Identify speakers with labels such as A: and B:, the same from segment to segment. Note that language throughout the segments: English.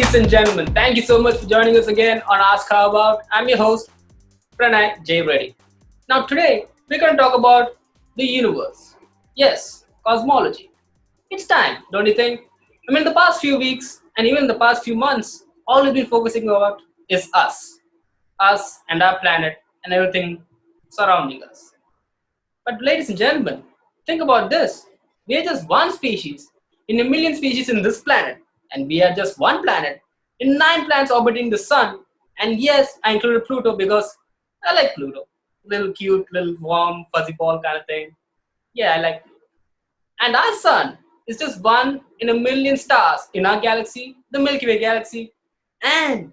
A: Ladies and gentlemen, thank you so much for joining us again on AskHowAbout. I'm your host, Pranay J. Reddy. Now today, we're going to talk about the universe. Yes, cosmology. It's time, don't you think? I mean, the past few weeks and even the past few months, all we've been focusing on is us. Us and our planet and everything surrounding us. But ladies and gentlemen, think about this. We are just one species in a million species in this planet, and we are just one planet in 9 planets orbiting the sun. And yes, I included Pluto because I like Pluto. Little cute, little warm, fuzzy ball kind of thing. Yeah, I like Pluto. And our sun is just one in a million stars in our galaxy, the Milky Way galaxy. And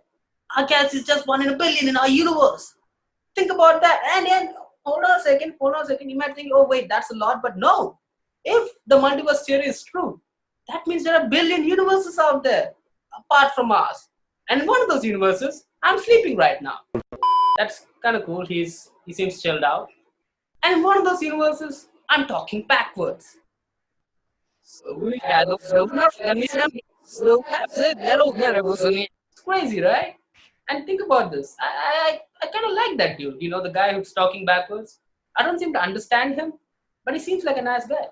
A: our galaxy is just one in a billion in our universe. Think about that. And hold on a second. You might think, oh wait, that's a lot, but no. If the multiverse theory is true, that means there are a billion universes out there apart from ours. And in one of those universes, I'm sleeping right now. That's kind of cool. He seems chilled out. And in one of those universes, I'm talking backwards. It's crazy, right? And think about this. I kind of like that dude. You know, the guy who's talking backwards. I don't seem to understand him, but he seems like a nice guy.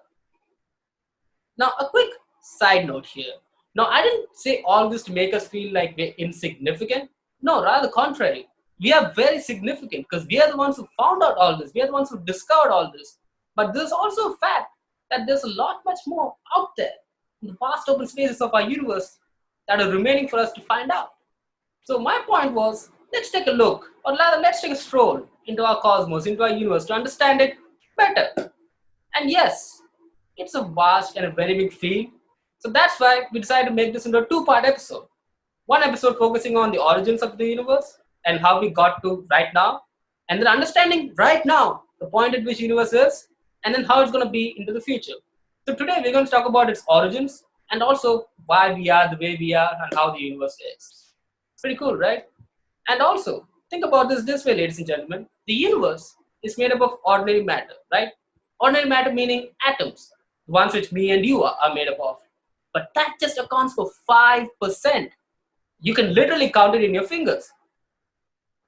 A: Now, a quick side note here. Now, I didn't say all this to make us feel like we're insignificant. No, rather the contrary. We are very significant because we are the ones who found out all this. We are the ones who discovered all this. But there's also a fact that there's a lot much more out there in the vast open spaces of our universe that are remaining for us to find out. So my point was, let's take a look, or rather let's take a stroll into our cosmos, into our universe to understand it better. And yes, it's a vast and a very big field. So that's why we decided to make this into a two-part episode. One episode focusing on the origins of the universe and how we got to right now. And then understanding right now the point at which universe is and then how it's going to be into the future. So today we're going to talk about its origins and also why we are the way we are and how the universe is. Pretty cool, right? And also, think about this way, ladies and gentlemen. The universe is made up of ordinary matter, right? Ordinary matter meaning atoms, the ones which me and you are made up of. But that just accounts for 5%. You can literally count it in your fingers.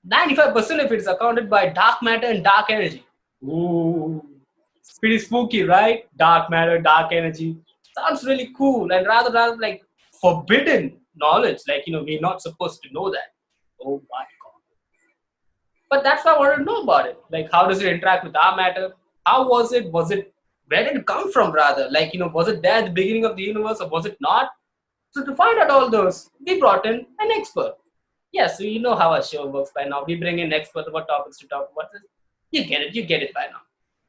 A: 95% of it is accounted by dark matter and dark energy. Ooh, it's pretty spooky, right? Dark matter, dark energy. Sounds really cool and rather like forbidden knowledge. Like, we're not supposed to know that. Oh my God. But that's why I wanted to know about it. Like, how does it interact with our matter? How was it? Where did it come from rather? Like, was it there at the beginning of the universe or was it not? So to find out all those, we brought in an expert. Yes, so you know how our show works by now. We bring in experts about topics to talk about. You get it by now.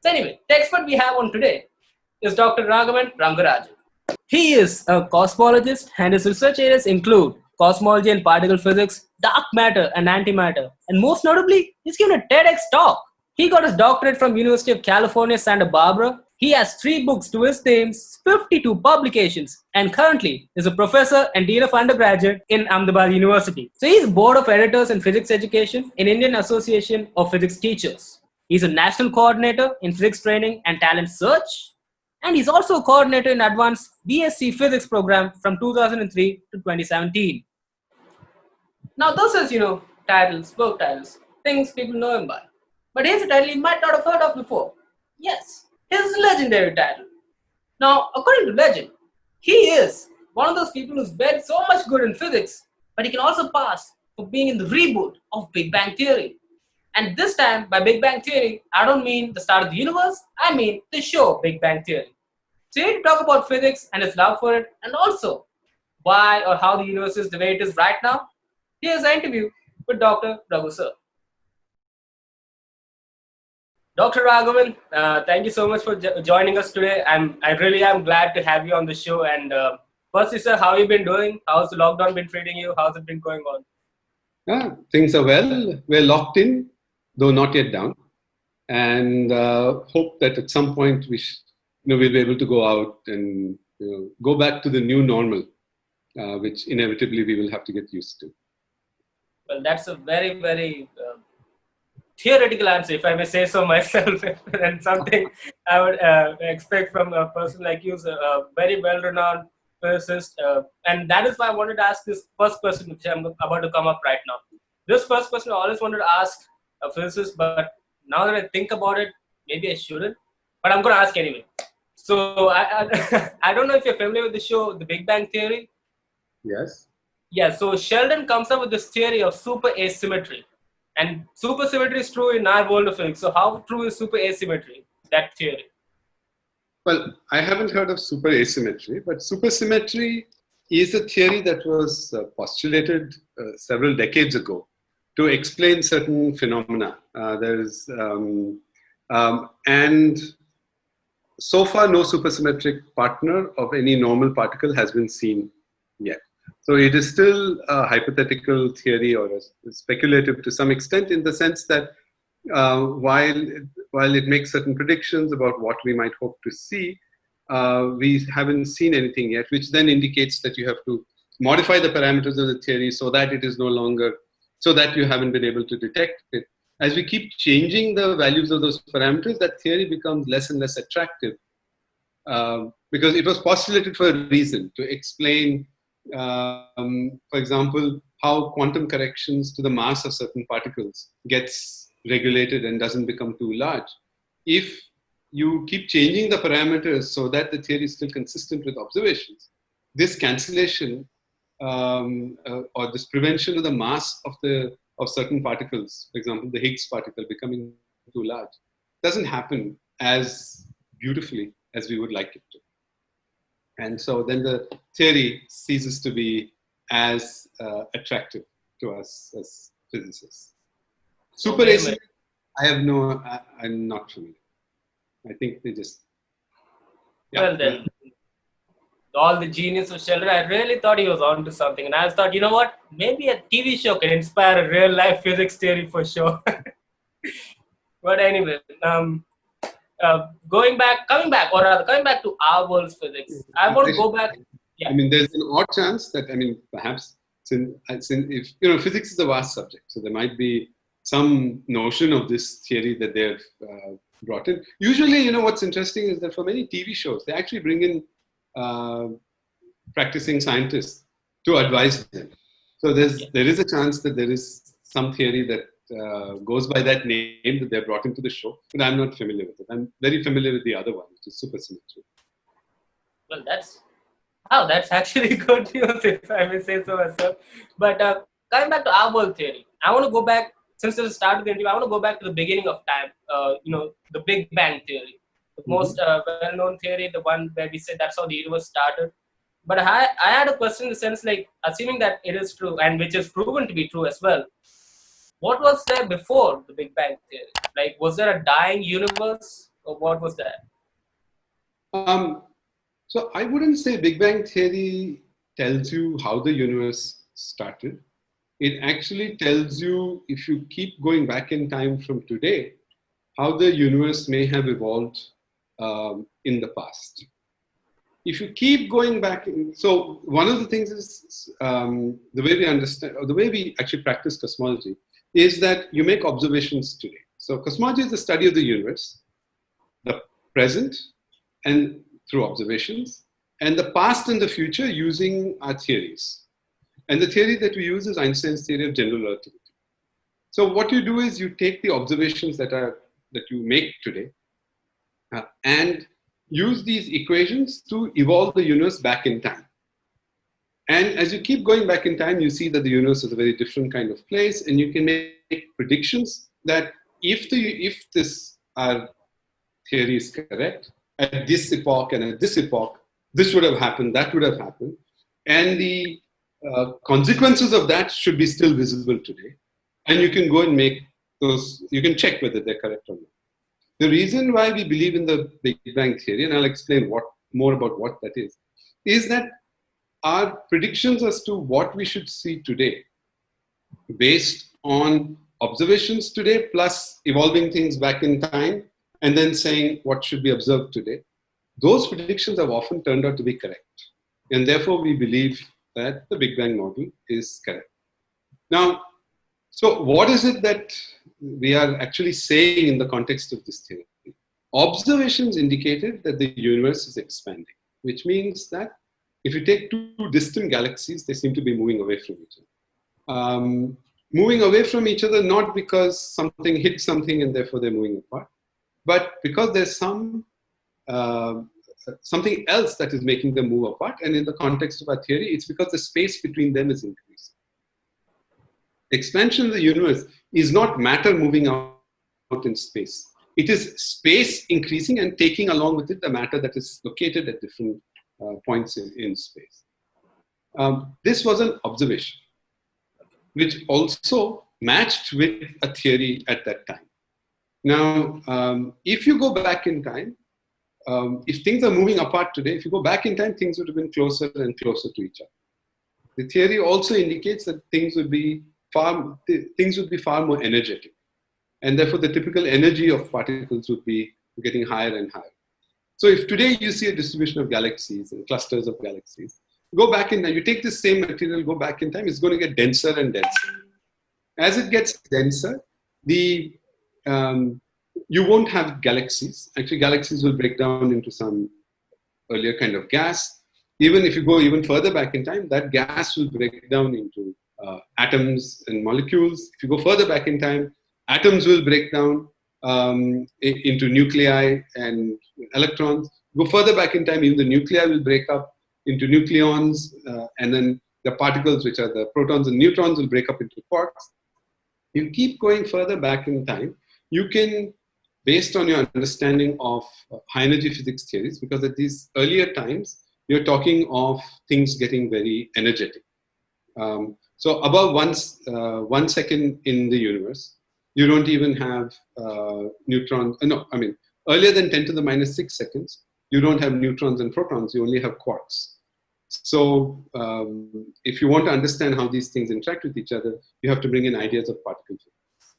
A: So anyway, the expert we have on today is Dr. Raghavan Rangarajan. He is a cosmologist and his research areas include cosmology and particle physics, dark matter and antimatter. And most notably, he's given a TEDx talk. He got his doctorate from University of California, Santa Barbara. He has 3 books to his names, 52 publications, and currently is a professor and dean of undergraduate in Ahmedabad University. So he's board of editors in physics education in Indian Association of Physics Teachers. He's a national coordinator in physics training and talent search. And he's also a coordinator in advanced BSc physics program from 2003 to 2017. Now those is, titles, work titles, things people know him by. But here's a title you might not have heard of before. Yes, his legendary title. Now, according to legend, he is one of those people who's very so much good in physics, but he can also pass for being in the reboot of Big Bang Theory. And this time, by Big Bang Theory, I don't mean the start of the universe, I mean the show Big Bang Theory. So here to talk about physics and his love for it, and also why or how the universe is the way it is right now, here's an interview with Dr. Raghu sir. Dr. Raghavan, thank you so much for joining us today. I really am glad to have you on the show. And firstly, sir, how have you been doing? How's the lockdown been treating you? How's it been going on?
B: Things are well. We're locked in, though not yet down. And hope that at some point we'll be able to go out and go back to the new normal, which inevitably we will have to get used to.
A: Well, that's a very, very theoretical answer, if I may say so myself, and something I would expect from a person like you, a very well-renowned physicist, and that is why I wanted to ask this first question, which I'm about to come up right now. This first question I always wanted to ask a physicist, but now that I think about it, maybe I shouldn't. But I'm going to ask anyway. So I don't know if you're familiar with the show, The Big Bang Theory.
B: Yes.
A: Yeah, so Sheldon comes up with this theory of super asymmetry. And super symmetry is true in our world of physics. So how true is super asymmetry, that theory?
B: Well, I haven't heard of super asymmetry, but supersymmetry is a theory that was postulated several decades ago to explain certain phenomena. And so far, no supersymmetric partner of any normal particle has been seen yet. So it is still a hypothetical theory or a speculative to some extent, in the sense that while it makes certain predictions about what we might hope to see, we haven't seen anything yet, which then indicates that you have to modify the parameters of the theory so that it is no longer, so that you haven't been able to detect it. As we keep changing the values of those parameters, that theory becomes less and less attractive, because it was postulated for a reason, to explain, for example, how quantum corrections to the mass of certain particles gets regulated and doesn't become too large. If you keep changing the parameters so that the theory is still consistent with observations, this cancellation or this prevention of the mass of certain particles, for example, the Higgs particle becoming too large, doesn't happen as beautifully as we would like it to. And so then the theory ceases to be as attractive to us as physicists. Super asymmetry, I'm not familiar. I think they just.
A: Yeah, well, then, all the genius of Sheldon, I really thought he was onto something. And I thought, you know what? Maybe a TV show can inspire a real life physics theory for sure. But anyway, coming back, or rather, coming back to our world's physics, I want to go back.
B: Yeah. I mean, there's an odd chance that, perhaps, if physics is a vast subject, so there might be some notion of this theory that they've brought in. Usually, what's interesting is that for many TV shows, they actually bring in practicing scientists to advise them. So there is a chance that there is some theory that goes by that name that they're brought into the show, but I'm not familiar with it. I'm very familiar with the other one, which is supersymmetry.
A: Well, that's actually good news, if I may say so myself. But coming back to our world theory, I want to go back, since this is the start of the interview, I want to go back to the beginning of time, the Big Bang theory. The most well-known theory, the one where we say that's how the universe started. But I had a question in the sense, like, assuming that it is true, and which is proven to be true as well, what was there before the Big Bang theory? Like, was there a dying universe, or what was that?
B: So I wouldn't say Big Bang theory tells you how the universe started. It actually tells you, if you keep going back in time from today, how the universe may have evolved in the past. If you keep going back, so one of the things is the way we understand, or the way we actually practice cosmology, is that you make observations today. So cosmology is the study of the universe, the present, and through observations, and the past and the future using our theories. And the theory that we use is Einstein's theory of general relativity. So what you do is you take the observations that you make today and use these equations to evolve the universe back in time. And as you keep going back in time, you see that the universe is a very different kind of place, and you can make predictions that if this our theory is correct, at this epoch and at this epoch, this would have happened, that would have happened. And the consequences of that should be still visible today. And you can go and make those, you can check whether they're correct or not. The reason why we believe in the Big Bang theory, and I'll explain more about what that is that our predictions as to what we should see today, based on observations today, plus evolving things back in time, and then saying what should be observed today, those predictions have often turned out to be correct. And therefore, we believe that the Big Bang model is correct. Now, so what is it that we are actually saying in the context of this theory? Observations indicated that the universe is expanding, which means that if you take two distant galaxies, they seem to be moving away from each other. Moving away from each other, not because something hit something and therefore they're moving apart, but because there's uh, something else that is making them move apart. And in the context of our theory, it's because the space between them is increasing. The expansion of the universe is not matter moving out in space. It is space increasing and taking along with it the matter that is located at different points in space. This was an observation, which also matched with a theory at that time. Now, if you go back in time, if things are moving apart today, if you go back in time, things would have been closer and closer to each other. The theory also indicates that things would be far more energetic. And therefore, the typical energy of particles would be getting higher and higher. So if today you see a distribution of galaxies and clusters of galaxies, go back in time, you take this same material, go back in time, it's going to get denser and denser. As it gets denser, you won't have galaxies. Actually, galaxies will break down into some earlier kind of gas. Even if you go even further back in time, that gas will break down into atoms and molecules. If you go further back in time, atoms will break down into nuclei and electrons. Go further back in time, even the nuclei will break up into nucleons, and then the particles, which are the protons and neutrons, will break up into quarks. You keep going further back in time, you can, based on your understanding of high energy physics theories, because at these earlier times, you're talking of things getting very energetic. So above 1 second in the universe, you don't even have neutrons. Earlier than 10 to the minus 6 seconds, you don't have neutrons and protons, you only have quarks. So if you want to understand how these things interact with each other, you have to bring in ideas of particle physics.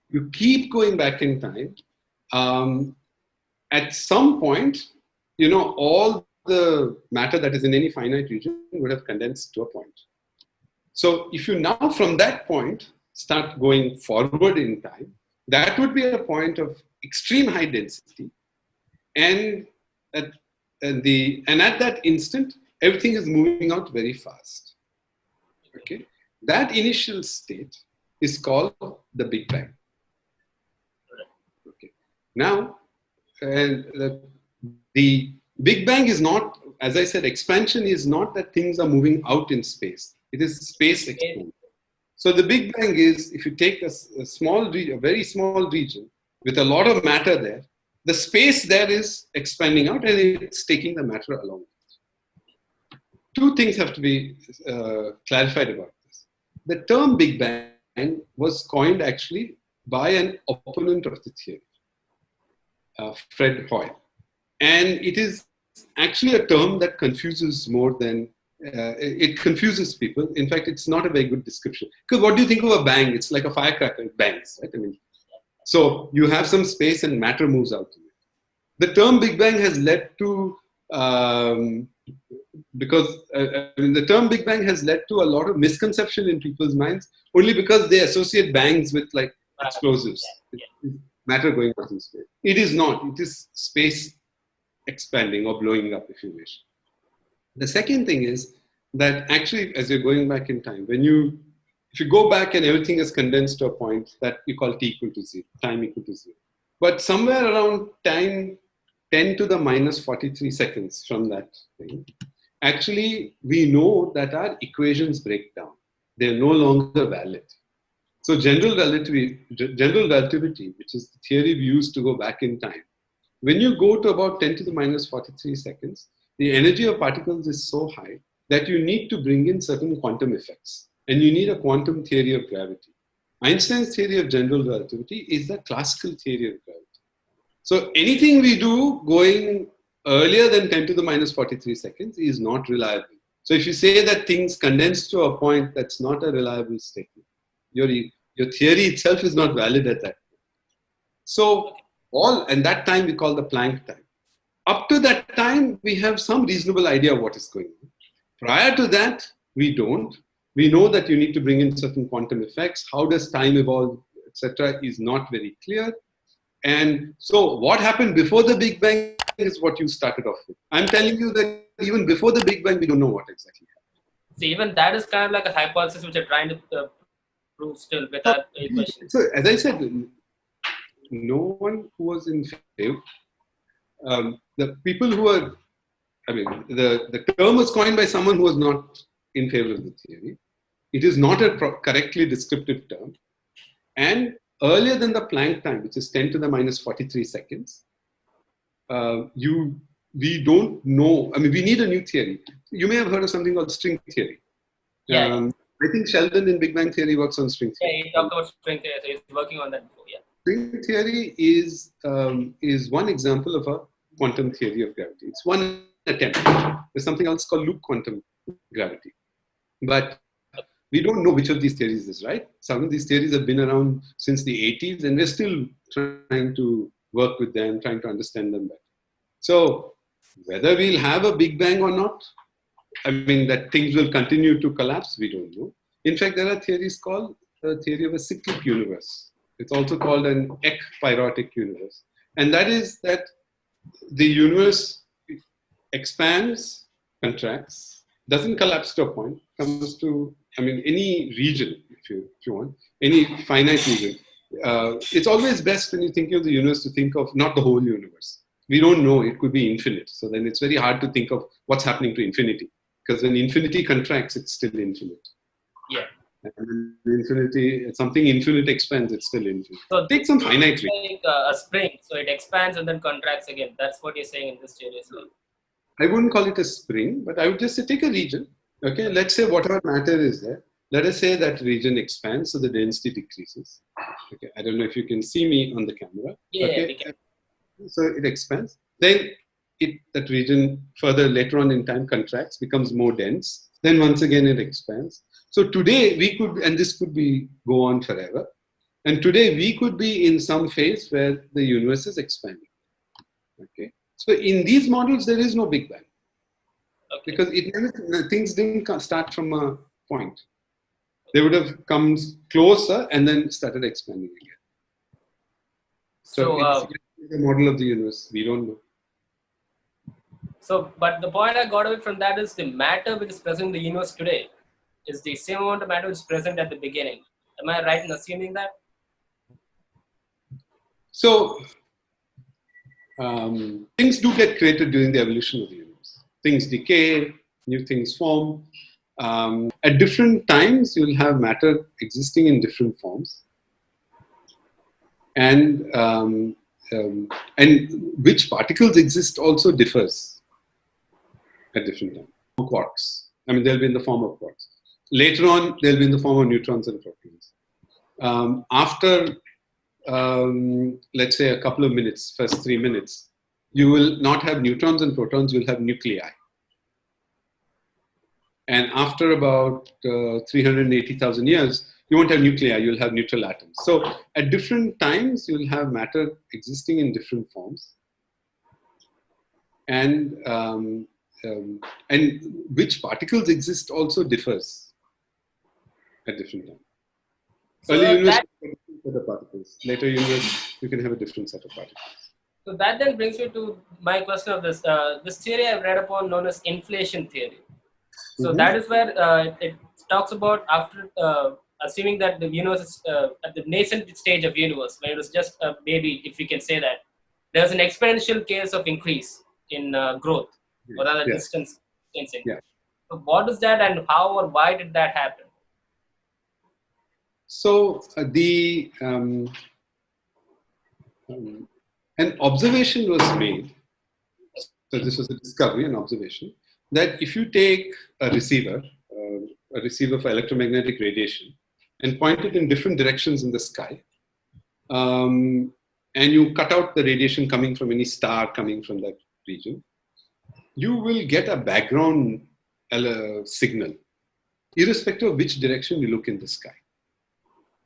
B: You keep going back in time. At some point, all the matter that is in any finite region would have condensed to a point. So if you now from that point start going forward in time, that would be a point of extreme high density. And at that instant, everything is moving out very fast. Okay, that initial state is called the Big Bang. Okay, now the Big Bang is not, as I said, expansion is not that things are moving out in space. It is space expansion. So the Big Bang is, if you take a very small region with a lot of matter there, the space there is expanding out and it's taking the matter along. Two things have to be clarified about this. The term Big Bang was coined actually by an opponent of the theory, Fred Hoyle. And it is actually a term that confuses more than, it confuses people. In fact, it's not a very good description. Because what do you think of a bang? It's like a firecracker, it bangs, right? So you have some space and matter moves out. The term Big Bang has led to, the term Big Bang has led to a lot of misconception in people's minds, only because they associate bangs with like explosives, matter going out in space. It is not. It is space expanding or blowing up, if you wish. The second thing is that actually, as you're going back in time, if you go back and everything is condensed to a point that you call t equal to 0, time equal to 0. But somewhere around time 10 to the minus 43 seconds from that thing, actually, we know that our equations break down. They're no longer valid. So general relativity, which is the theory we use to go back in time, when you go to about 10 to the minus 43 seconds, the energy of particles is so high that you need to bring in certain quantum effects. And you need a quantum theory of gravity. Einstein's theory of general relativity is the classical theory of gravity. So anything we do going earlier than 10 to the minus 43 seconds is not reliable. So if you say that things condense to a point, that's not a reliable statement. Your theory itself is not valid at that point. So and that time we call the Planck time. Up to that time, we have some reasonable idea of what is going on. Prior to that, we don't. We know that you need to bring in certain quantum effects. How does time evolve, etc., is not very clear. And so what happened before the Big Bang is what you started off with. I'm telling you that even before the Big Bang, we don't know what exactly happened.
A: So even that is kind of like a hypothesis which are trying to prove still without any questions.
B: So as I said, no one who was in favor. The people who were, I mean, the term was coined by someone who was not in favor of the theory. It is not a correctly descriptive term. And earlier than the Planck time, which is 10 to the minus 43 seconds, we don't know. I mean, we need a new theory. You may have heard of something called string theory.
A: Yeah.
B: I think Sheldon in Big Bang Theory works on string theory.
A: Yeah, he talked about string theory, so he's working on that before. Yeah.
B: String theory is one example of a quantum theory of gravity. It's one attempt. There's something else called loop quantum gravity. But we don't know which of these theories is right. Some of these theories have been around since the 80s, and we're still trying to work with them, trying to understand them better. So whether we'll have a Big Bang or not, I mean, that things will continue to collapse, we don't know. In fact, there are theories called the theory of a cyclic universe. It's also called an ekpyrotic universe. And that is that the universe expands, contracts, doesn't collapse to a point, comes to, I mean, any region, if you want, any finite region. It's always best when you think of the universe to think of not the whole universe. We don't know, it could be infinite. So then it's very hard to think of what's happening to infinity. Because when infinity contracts, it's still infinite.
A: Yeah.
B: And infinity, something infinite expands, it's still infinite. So take some finite
A: region. Like a spring, so it expands and then contracts again. That's what you're saying in this theory as well.
B: I wouldn't call it a spring, but I would just say take a region. Okay, let's say whatever matter is there. Let us say that region expands, so the density decreases. Okay, I don't know if you can see me on the camera.
A: Yeah,
B: okay.
A: We can.
B: So it expands. Then that region further later on in time contracts, becomes more dense. Then once again it expands. So today we could, and this could be go on forever. And today we could be in some phase where the universe is expanding. Okay. So in these models there is no Big Bang. Okay. Because things didn't start from a point. They would have come closer and then started expanding again. So it's the model of the universe. We don't know.
A: So, but the point I got away from that is the matter which is present in the universe today is the same amount of matter which is present at the beginning. Am I right in assuming that?
B: So, things do get created during the evolution of the universe. Things decay, new things form. At different times, you'll have matter existing in different forms. And which particles exist also differs at different times. Quarks. I mean, they'll be in the form of quarks. Later on, they'll be in the form of neutrons and protons. After, let's say, a couple of minutes, first 3 minutes, you will not have neutrons and protons, you'll have nuclei. And after about 380,000 years, you won't have nuclei, you'll have neutral atoms. So at different times, you'll have matter existing in different forms. And which particles exist also differs at different times. So early universe, you can have a set of particles. Later universe, you can have a different set of particles.
A: So that then brings me to my question of this. This theory I've read upon known as inflation theory. So that is where it talks about after assuming that the universe is at the nascent stage of universe, when it was just a baby, if we can say that, there's an exponential case of increase in growth, or rather distance.
B: Yeah.
A: So what is that, and how or why did that happen?
B: So an observation was made. So this was a discovery, an observation, that if you take a receiver for electromagnetic radiation, and point it in different directions in the sky, and you cut out the radiation coming from any star coming from that region, you will get a background signal, irrespective of which direction you look in the sky.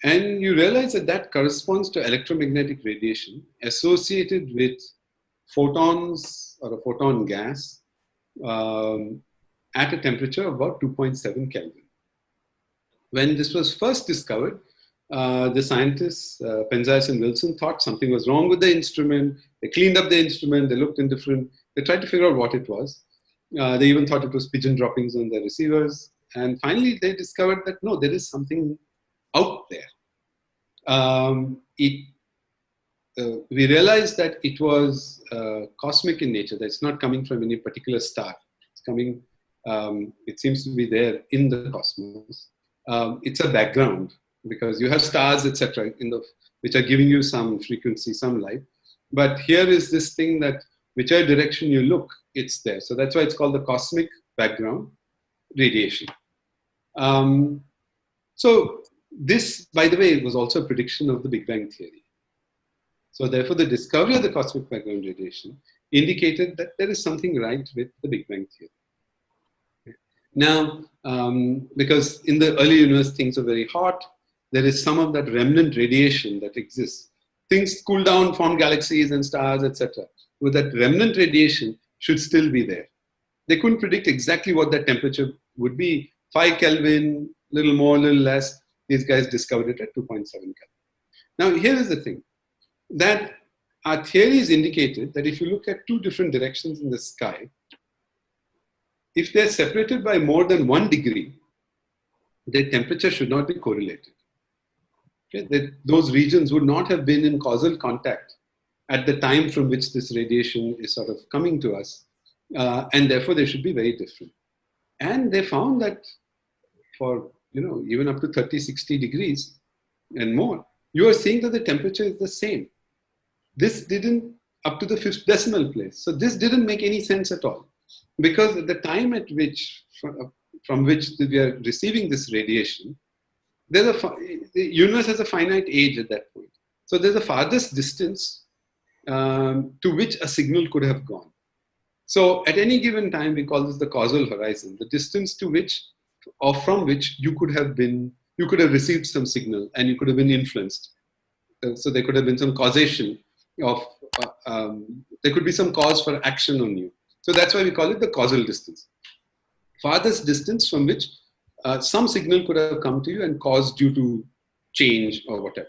B: And you realize that that corresponds to electromagnetic radiation associated with photons or a photon gas at a temperature of about 2.7 Kelvin. When this was first discovered, the scientists, Penzias and Wilson, thought something was wrong with the instrument. They cleaned up the instrument, they looked in different, they tried to figure out what it was. They even thought it was pigeon droppings on their receivers. And finally, they discovered that no, there is something out there. We realized that it was cosmic in nature, that it's not coming from any particular star. It's coming, it seems to be there in the cosmos. It's a background because you have stars, etc., which are giving you some frequency, some light. But here is this thing that whichever direction you look, it's there. So that's why it's called the cosmic background radiation. So this, by the way, was also a prediction of the Big Bang theory. So therefore, the discovery of the cosmic background radiation indicated that there is something right with the Big Bang theory. Now, because in the early universe, things are very hot, there is some of that remnant radiation that exists. Things cool down, form galaxies and stars, etc. But that remnant radiation should still be there. They couldn't predict exactly what that temperature would be. 5 Kelvin, little more, little less. These guys discovered it at 2.7 Kelvin. Now, here is the thing, that our theories indicated that if you look at two different directions in the sky, if they're separated by more than 1 degree, their temperature should not be correlated. Okay? That those regions would not have been in causal contact at the time from which this radiation is sort of coming to us, and therefore they should be very different. And they found that for even up to 30, 60 degrees and more, you are seeing that the temperature is the same. This didn't, up to the 5th decimal place. So this didn't make any sense at all. Because at the time at which, from which we are receiving this radiation, the universe has a finite age at that point. So there's a farthest distance to which a signal could have gone. So at any given time, we call this the causal horizon, the distance to which, or from which you could have received some signal and you could have been influenced. So there could have been some causation of, there could be some cause for action on you. So that's why we call it the causal distance. Farthest distance from which some signal could have come to you and caused you to change or whatever.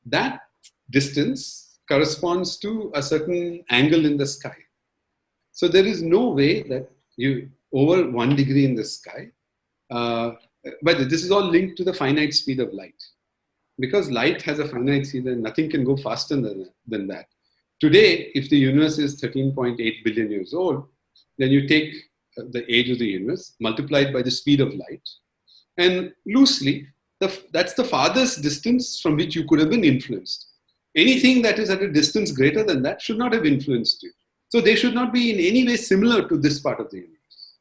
B: That distance corresponds to a certain angle in the sky. So there is no way that you, over 1 degree in the sky, but this is all linked to the finite speed of light. Because light has a finite speed and nothing can go faster than that. Today, if the universe is 13.8 billion years old, then you take the age of the universe, multiply it by the speed of light, and loosely, that's the farthest distance from which you could have been influenced. Anything that is at a distance greater than that should not have influenced you. So they should not be in any way similar to this part of the universe.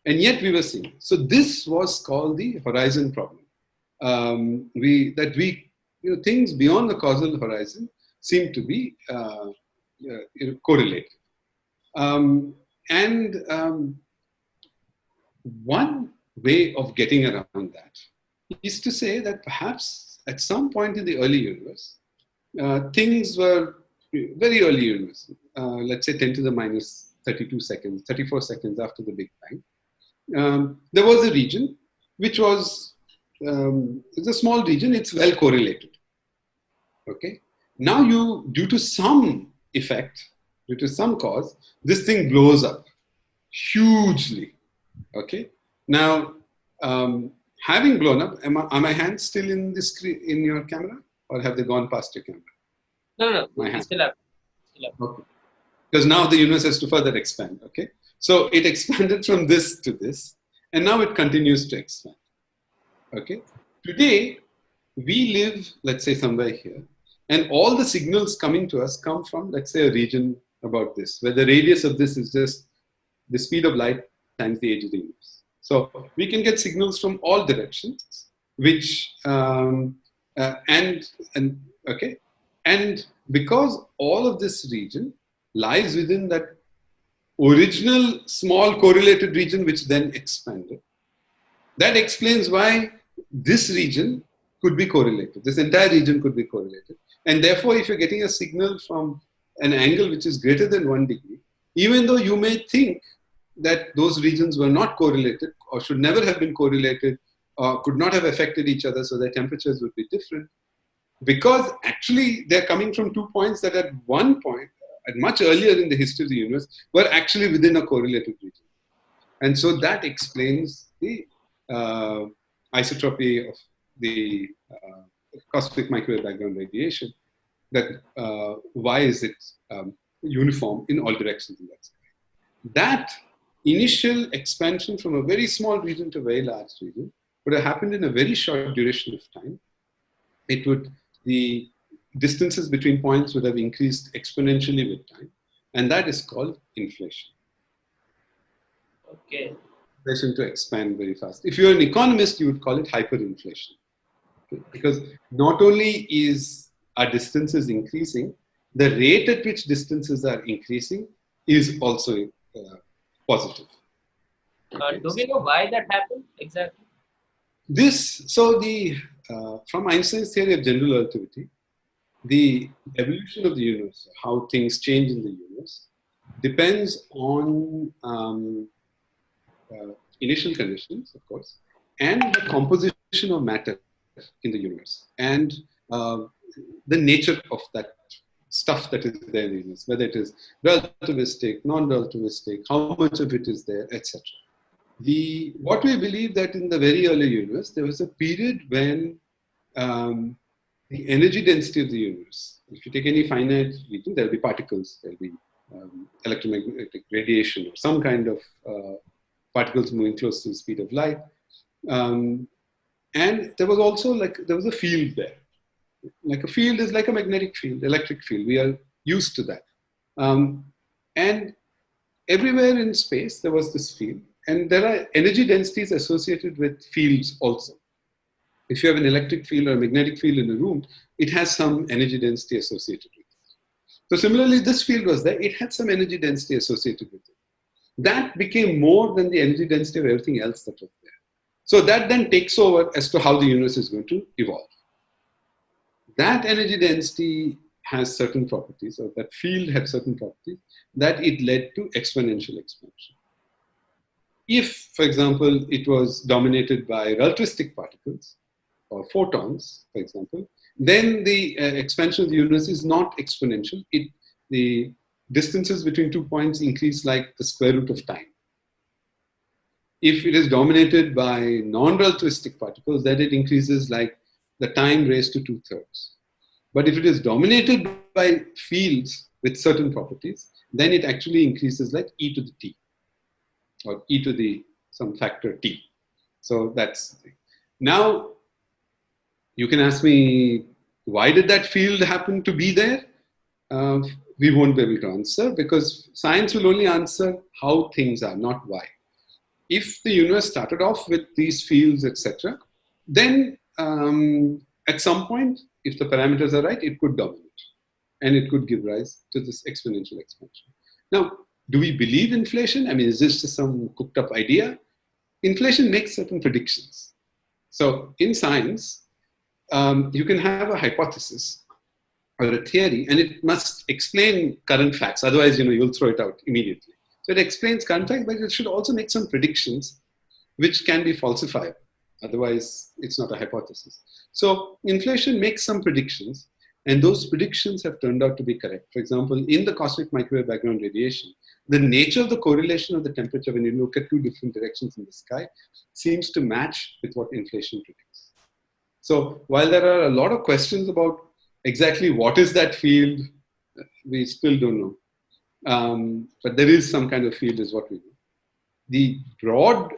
B: And yet we were seeing. So this was called the horizon problem. Things beyond the causal horizon seem to be correlated. One way of getting around that is to say that perhaps at some point in the early universe, things were very early universe, let's say 10 to the minus 32 seconds, 34 seconds after the Big Bang. There was a region which was, it's a small region, it's well correlated. Okay. Now due to some effect, due to some cause, this thing blows up hugely. Okay. Now, having blown up, are my hands still in the screen, in your camera, or have they gone past your camera?
A: No.
B: My hands.
A: Still up.
B: Okay. Because now the universe has to further expand. Okay. So it expanded from this to this, and now it continues to expand. Okay. Today, we live, let's say, somewhere here, and all the signals coming to us come from, let's say, a region about this, where the radius of this is just the speed of light times the age of the universe. So we can get signals from all directions, which and because all of this region lies within that original small correlated region, which then expanded, that explains why this region could be correlated. This entire region could be correlated. And therefore, if you're getting a signal from an angle which is greater than 1 degree, even though you may think that those regions were not correlated or should never have been correlated or could not have affected each other, so their temperatures would be different, because actually they're coming from 2 points that at one point, much earlier in the history of the universe, were actually within a correlated region. And so that explains the isotropy of the cosmic microwave background radiation. That why is it uniform in all directions in that sky? That initial expansion from a very small region to a very large region would have happened in a very short duration of time. The distances between points would have increased exponentially with time, and that is called inflation.
A: Okay.
B: Inflation to expand very fast. If you're an economist, you would call it hyperinflation. Okay? Because not only is our distances increasing, the rate at which distances are increasing is also positive.
A: Do we know why that happened exactly?
B: From Einstein's theory of general relativity, the evolution of the universe, how things change in the universe, depends on initial conditions, of course, and the composition of matter in the universe, and the nature of that stuff that is there in the universe, whether it is relativistic, non-relativistic, how much of it is there, etc. What we believe that in the very early universe, there was a period when the energy density of the universe, if you take any finite region, there will be particles, there will be electromagnetic radiation or some kind of particles moving close to the speed of light. And there was also there was a field there. Like a field is like a magnetic field, electric field. We are used to that. And everywhere in space, there was this field. And there are energy densities associated with fields also. If you have an electric field or a magnetic field in a room, it has some energy density associated with it. So similarly, this field was there. It had some energy density associated with it. That became more than the energy density of everything else that was there. So that then takes over as to how the universe is going to evolve. That energy density has certain properties, or that field had certain properties, that it led to exponential expansion. If, for example, it was dominated by relativistic particles, or photons, for example, then the expansion of the universe is not exponential. The distances between 2 points increase like the square root of time. If it is dominated by non-relativistic particles, then it increases like the time raised to 2/3. But if it is dominated by fields with certain properties, then it actually increases like e to the t, or e to the some factor t. So that's the thing. Now, you can ask me, why did that field happen to be there? We won't be able to answer, because science will only answer how things are, not why. If the universe started off with these fields, etc., then at some point, if the parameters are right, it could dominate, and it could give rise to this exponential expansion. Now, do we believe inflation? I mean, is this just some cooked up idea? Inflation makes certain predictions. So in science, you can have a hypothesis or a theory, and it must explain current facts. Otherwise, you'll throw it out immediately. So it explains current facts, but it should also make some predictions which can be falsified. Otherwise, it's not a hypothesis. So inflation makes some predictions, and those predictions have turned out to be correct. For example, in the cosmic microwave background radiation, the nature of the correlation of the temperature when you look at two different directions in the sky seems to match with what inflation predicts. So while there are a lot of questions about exactly what is that field, we still don't know. But there is some kind of field is what we know. The broad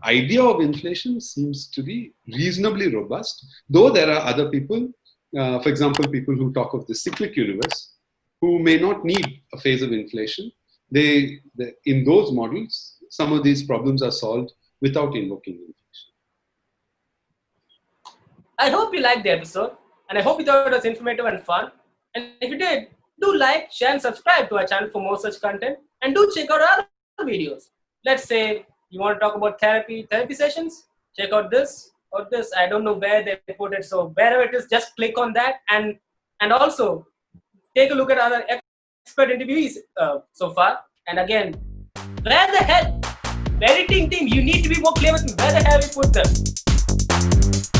B: idea of inflation seems to be reasonably robust, though there are other people, for example, people who talk of the cyclic universe, who may not need a phase of inflation. In those models, some of these problems are solved without invoking inflation.
A: I hope you liked the episode, and I hope you thought it was informative and fun. And if you did, do like, share, and subscribe to our channel for more such content. And do check out our other videos. Let's say you want to talk about therapy sessions, check out this or this. I don't know where they put it, so wherever it is, just click on that. And also take a look at other expert interviewees so far. And again, where the hell, editing team, you need to be more clear with me. Where the hell we put them?